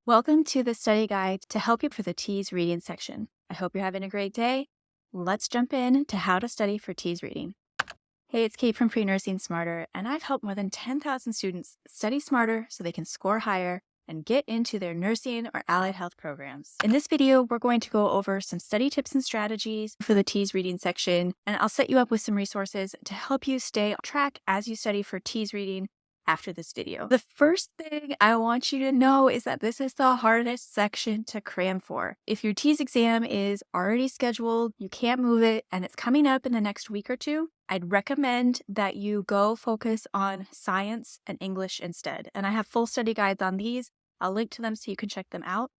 Welcome to the study guide to help you for the TEAS reading section. I hope you're having a great day. Let's jump in to how to study for TEAS reading. Hey, it's Kate from Pre-Nursing Smarter, and I've helped more than 10,000 students study smarter so they can score higher and get into their nursing or allied health programs. In this video, we're going to go over some study tips and strategies for the TEAS reading section, and I'll set you up with some resources to help you stay on track as you study for TEAS reading after this video. The first thing I want you to know is that this is the hardest section to cram for. If your TEAS exam is already scheduled, you can't move it, and it's coming up in the next week or two, I'd recommend that you go focus on science and English instead. And I have full study guides on these. I'll link to them so you can check them out.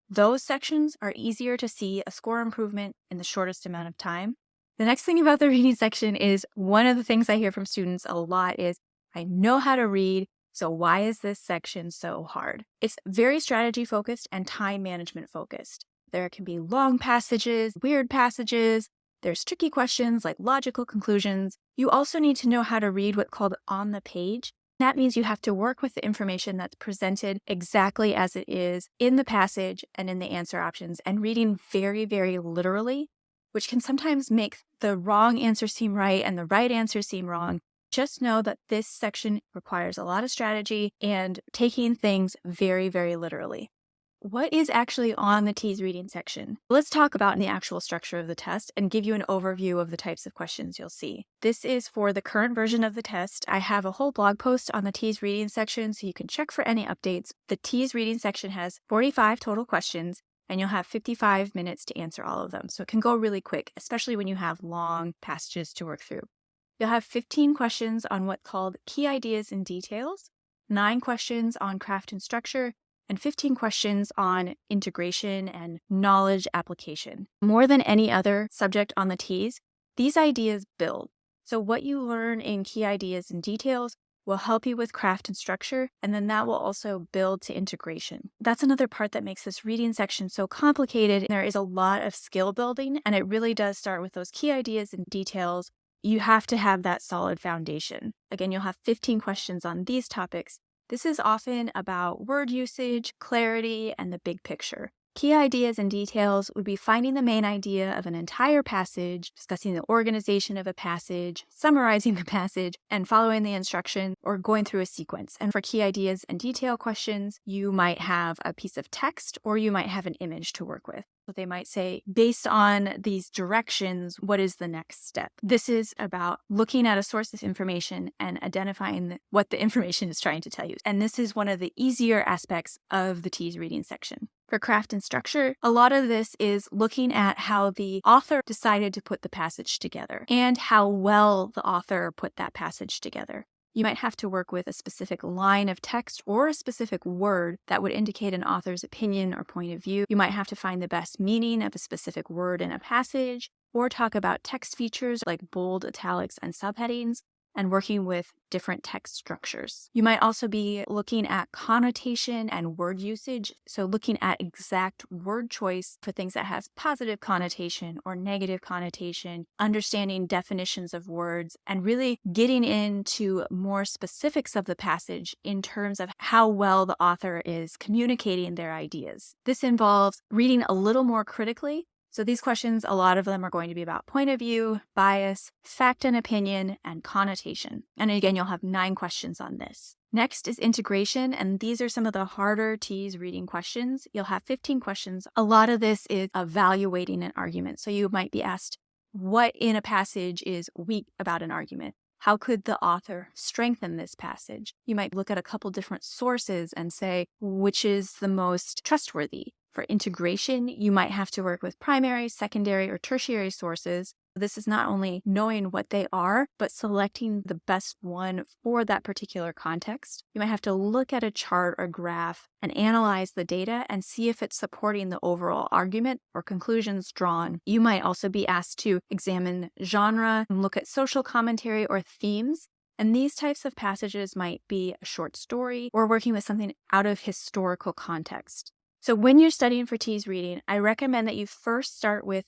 Those sections are easier to see a score improvement in the shortest amount of time. The next thing about the reading section is one of the things I hear from students a lot is, I know how to read, so why is this section so hard? It's very strategy focused and time management focused. There can be long passages, weird passages, there's tricky questions like logical conclusions. You also need to know how to read what's called on the page. That means you have to work with the information that's presented exactly as it is in the passage and in the answer options and reading very, very literally, which can sometimes make the wrong answer seem right and the right answer seem wrong. Just know that this section requires a lot of strategy and taking things very, very literally. What is actually on the TEAS reading section? Let's talk about the actual structure of the test and give you an overview of the types of questions you'll see. This is for the current version of the test. I have a whole blog post on the TEAS reading section so you can check for any updates. The TEAS reading section has 45 total questions and you'll have 55 minutes to answer all of them. So it can go really quick, especially when you have long passages to work through. You'll have 15 questions on what's called key ideas and details, 9 questions on craft and structure, and 15 questions on integration and knowledge application. More than any other subject on the TEAS, these ideas build. So what you learn in key ideas and details will help you with craft and structure, and then that will also build to integration. That's another part that makes this reading section so complicated. There is a lot of skill building, and it really does start with those key ideas and details. You have to have that solid foundation. Again, you'll have 15 questions on these topics. This is often about word usage, clarity, and the big picture. Key ideas and details would be finding the main idea of an entire passage, discussing the organization of a passage, summarizing the passage, and following the instruction or going through a sequence. And for key ideas and detail questions, you might have a piece of text or you might have an image to work with. So they might say, based on these directions, what is the next step? This is about looking at a source of information and identifying what the information is trying to tell you. And this is one of the easier aspects of the TEAS reading section. For craft and structure, a lot of this is looking at how the author decided to put the passage together and how well the author put that passage together. You might have to work with a specific line of text or a specific word that would indicate an author's opinion or point of view. You might have to find the best meaning of a specific word in a passage, or talk about text features like bold, italics, and subheadings, and working with different text structures. You might also be looking at connotation and word usage, so looking at exact word choice for things that have positive connotation or negative connotation, understanding definitions of words, and really getting into more specifics of the passage in terms of how well the author is communicating their ideas. This involves reading a little more critically. So these questions, a lot of them are going to be about point of view, bias, fact and opinion, and connotation. And again, you'll have 9 questions on this. Next is integration, and these are some of the harder TEAS reading questions. You'll have 15 questions. A lot of this is evaluating an argument. So you might be asked, what in a passage is weak about an argument? How could the author strengthen this passage? You might look at a couple different sources and say, which is the most trustworthy? For integration, you might have to work with primary, secondary, or tertiary sources. This is not only knowing what they are, but selecting the best one for that particular context. You might have to look at a chart or graph and analyze the data and see if it's supporting the overall argument or conclusions drawn. You might also be asked to examine genre and look at social commentary or themes. And these types of passages might be a short story or working with something out of historical context. So when you're studying for TEAS reading, I recommend that you first start with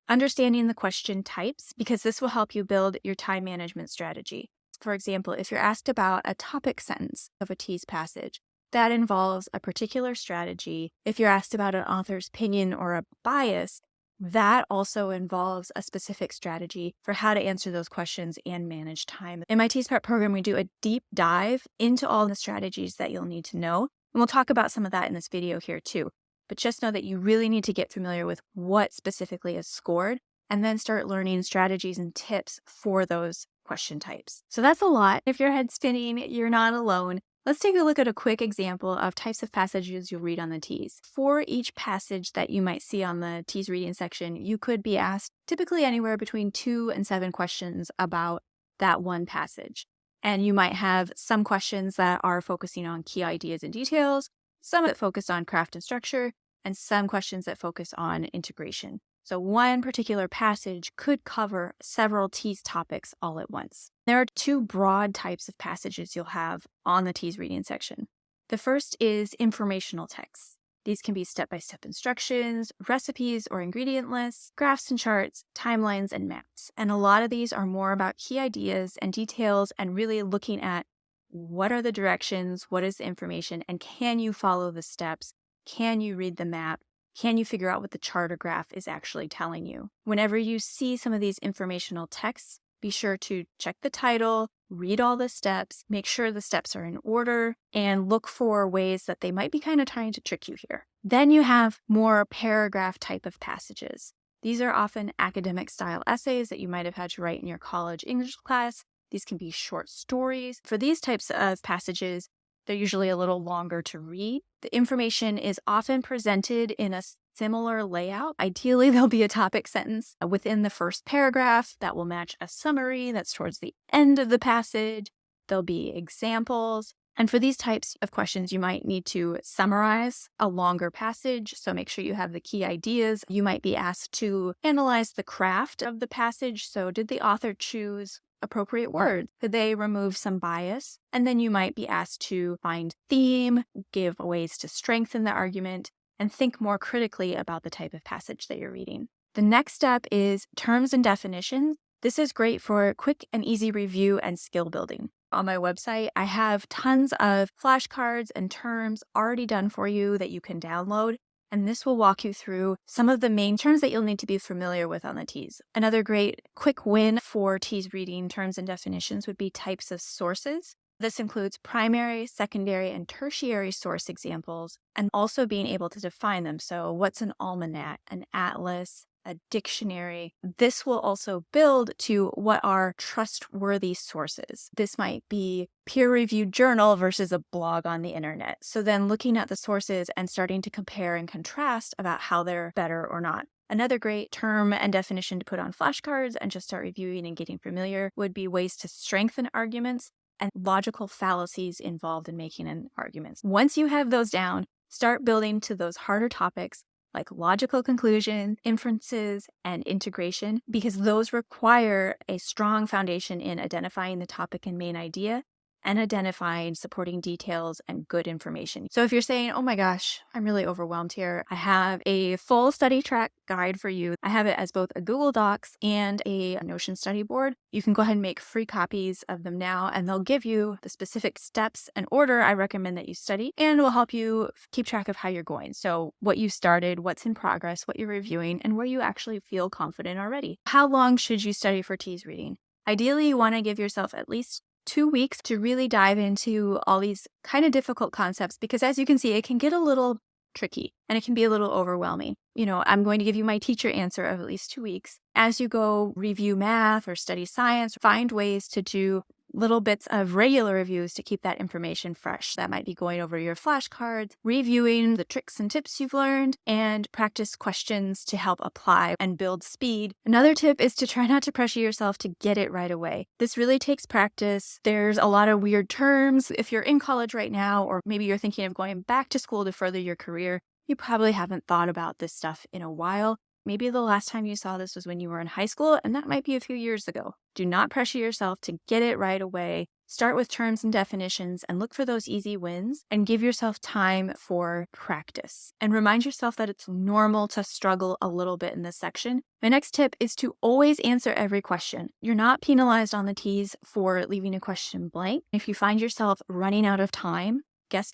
understanding the question types, because this will help you build your time management strategy. For example, if you're asked about a topic sentence of a TEAS passage, that involves a particular strategy, if you're asked about an author's opinion or a bias, that also involves a specific strategy for how to answer those questions and manage time. In my TEAS Prep program, we do a deep dive into all the strategies that you'll need to know. And we'll talk about some of that in this video here too. But just know that you really need to get familiar with what specifically is scored and then start learning strategies and tips for those question types. So that's a lot. If your head's spinning, you're not alone. Let's take a look at a quick example of types of passages you'll read on the TEAS. For each passage that you might see on the TEAS reading section, you could be asked typically anywhere between 2 and 7 questions about that one passage. And you might have some questions that are focusing on key ideas and details, some that focus on craft and structure, and some questions that focus on integration. So one particular passage could cover several TEAS topics all at once. There are 2 broad types of passages you'll have on the TEAS reading section. The first is informational texts. These can be step-by-step instructions, recipes or ingredient lists, graphs and charts, timelines, and maps. And a lot of these are more about key ideas and details and really looking at what are the directions, what is the information, and can you follow the steps? Can you read the map? Can you figure out what the chart or graph is actually telling you? Whenever you see some of these informational texts, be sure to check the title, read all the steps, make sure the steps are in order, and look for ways that they might be kind of trying to trick you here. Then you have more paragraph type of passages. These are often academic style essays that you might have had to write in your college English class. These can be short stories. For these types of passages, they're usually a little longer to read. The information is often presented in a similar layout. Ideally, there'll be a topic sentence within the first paragraph that will match a summary that's towards the end of the passage. There'll be examples. And for these types of questions, you might need to summarize a longer passage. So make sure you have the key ideas. You might be asked to analyze the craft of the passage. So did the author choose appropriate words? Could they remove some bias? And then you might be asked to find theme, give ways to strengthen the argument, and think more critically about the type of passage that you're reading. The next step is terms and definitions. This is great for quick and easy review and skill building. On my website, I have tons of flashcards and terms already done for you that you can download. And this will walk you through some of the main terms that you'll need to be familiar with on the TEAS. Another great quick win for TEAS reading terms and definitions would be types of sources. This includes primary, secondary, and tertiary source examples, and also being able to define them. So what's an almanac, an atlas, a dictionary? This will also build to what are trustworthy sources. This might be peer-reviewed journal versus a blog on the internet. So then looking at the sources and starting to compare and contrast about how they're better or not. Another great term and definition to put on flashcards and just start reviewing and getting familiar would be ways to strengthen arguments and logical fallacies involved in making an argument. Once you have those down, start building to those harder topics like logical conclusion, inferences, and integration, because those require a strong foundation in identifying the topic and main idea and identifying supporting details and good information. So if you're saying, oh my gosh, I'm really overwhelmed here, I have a full study track guide for you. I have it as both a Google Docs and a Notion study board. You can go ahead and make free copies of them now, and they'll give you the specific steps and order I recommend that you study, and will help you keep track of how you're going. So what you started, what's in progress, what you're reviewing, and where you actually feel confident already. How long should you study for TEAS reading? Ideally, you want to give yourself at least 2 weeks to really dive into all these kind of difficult concepts, because as you can see, it can get a little tricky and it can be a little overwhelming. I'm going to give you my teacher answer of at least 2 weeks. As you go review math or study science, find ways to do little bits of regular reviews to keep that information fresh. That might be going over your flashcards, reviewing the tricks and tips you've learned, and practice questions to help apply and build speed. Another tip is to try not to pressure yourself to get it right away. This really takes practice. There's a lot of weird terms. If you're in college right now, or maybe you're thinking of going back to school to further your career, you probably haven't thought about this stuff in a while. Maybe the last time you saw this was when you were in high school, and that might be a few years ago. Do not pressure yourself to get it right away. Start with terms and definitions and look for those easy wins, and give yourself time for practice. And remind yourself that it's normal to struggle a little bit in this section. My next tip is to always answer every question. You're not penalized on the TEAS for leaving a question blank. If you find yourself running out of time, guess,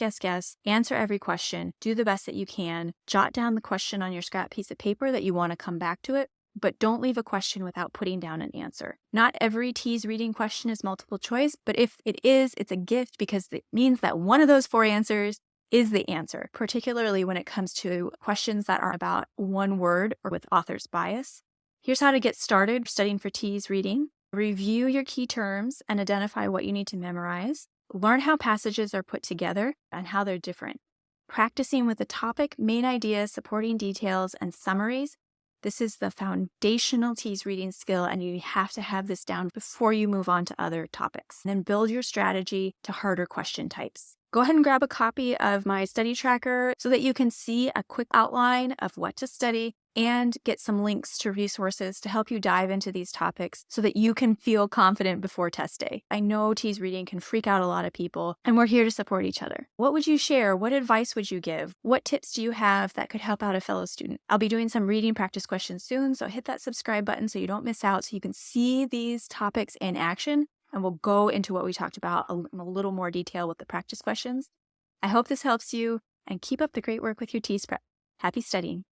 answer every question, do the best that you can, jot down the question on your scrap piece of paper that you want to come back to it, but don't leave a question without putting down an answer. Not every TEAS reading question is multiple choice, but if it is, it's a gift because it means that one of those 4 answers is the answer, particularly when it comes to questions that are about one word or with author's bias. Here's how to get started studying for TEAS reading. Review your key terms and identify what you need to memorize. Learn how passages are put together and how they're different. Practicing with the topic, main ideas, supporting details, and summaries. This is the foundational TEAS reading skill, and you have to have this down before you move on to other topics. And then build your strategy to harder question types. Go ahead and grab a copy of my study tracker so that you can see a quick outline of what to study and get some links to resources to help you dive into these topics so that you can feel confident before test day. I know TEAS reading can freak out a lot of people, and we're here to support each other. What would you share? What advice would you give? What tips do you have that could help out a fellow student? I'll be doing some reading practice questions soon, so hit that subscribe button so you don't miss out, so you can see these topics in action, and we'll go into what we talked about in a little more detail with the practice questions. I hope this helps you, and keep up the great work with your TEAS prep. Happy studying.